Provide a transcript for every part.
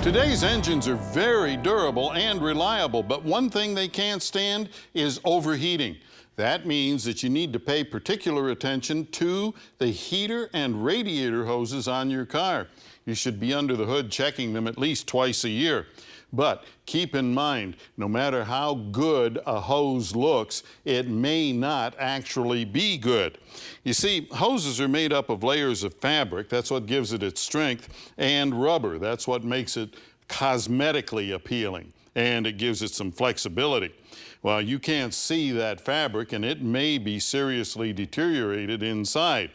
Today's engines are very durable and reliable, but one thing they can't stand is overheating. That means that you need to pay particular attention to the heater and radiator hoses on your car. You should be under the hood checking them at least twice a year. But keep in mind, no matter how good a hose looks, it may not actually be good. You see, hoses are made up of layers of fabric, that's what gives it its strength, and rubber, that's what makes it cosmetically appealing, and it gives it some flexibility. Well, you can't see that fabric, and it may be seriously deteriorated inside.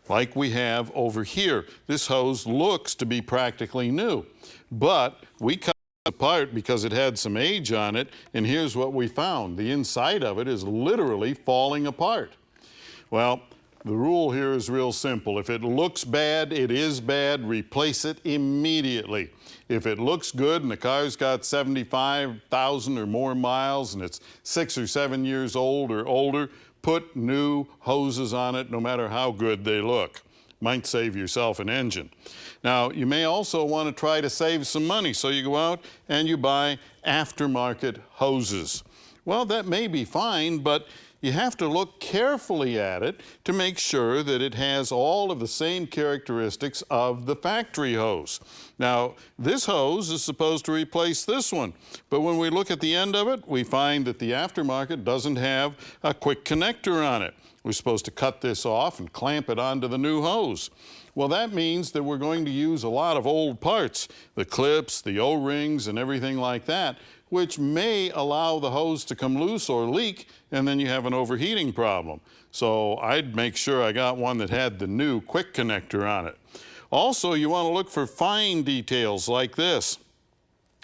Like we have over here. This hose looks to be practically new, but we cut it apart because it had some age on it, and here's what we found. The inside of it is literally falling apart. Well, the rule here is real simple. If it looks bad, it is bad, replace it immediately. If it looks good and the car's got 75,000 or more miles and it's 6 or 7 years old or older, put new hoses on it no matter how good they look. Might save yourself an engine. Now, you may also want to try to save some money, so you go out and you buy aftermarket hoses. Well, that may be fine, but you have to look carefully at it to make sure that it has all of the same characteristics of the factory hose. Now, this hose is supposed to replace this one, but when we look at the end of it, we find that the aftermarket doesn't have a quick connector on it. We're supposed to cut this off and clamp it onto the new hose. Well, that means that we're going to use a lot of old parts, the clips, the O-rings, and everything like that, which may allow the hose to come loose or leak, and then you have an overheating problem. So I'd make sure I got one that had the new quick connector on it. Also, you want to look for fine details like this.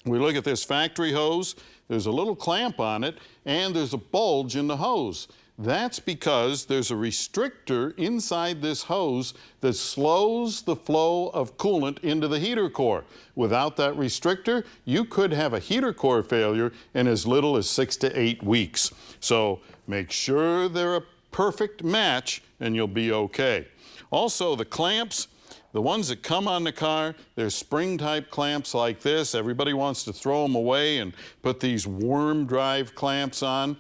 We look at this factory hose, there's a little clamp on it, and there's a bulge in the hose. That's because there's a restrictor inside this hose that slows the flow of coolant into the heater core. Without that restrictor, you could have a heater core failure in as little as 6 to 8 weeks. So make sure they're a perfect match and you'll be okay. Also, the clamps, the ones that come on the car, they're spring-type clamps like this. Everybody wants to throw them away and put these worm drive clamps on.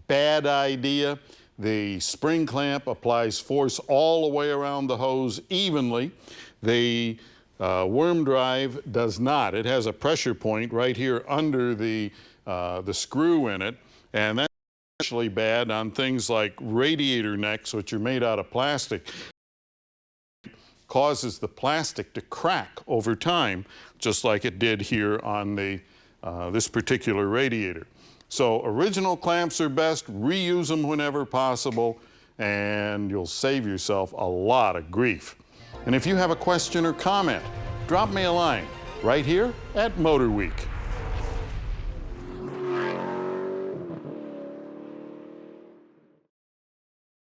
Bad idea. The spring clamp applies force all the way around the hose evenly. The worm drive does not. It has a pressure point right here under the screw in it, and that's especially bad on things like radiator necks, which are made out of plastic. Causes the plastic to crack over time, just like it did here on this particular radiator. So original clamps are best, reuse them whenever possible, and you'll save yourself a lot of grief. And if you have a question or comment, drop me a line right here at MotorWeek.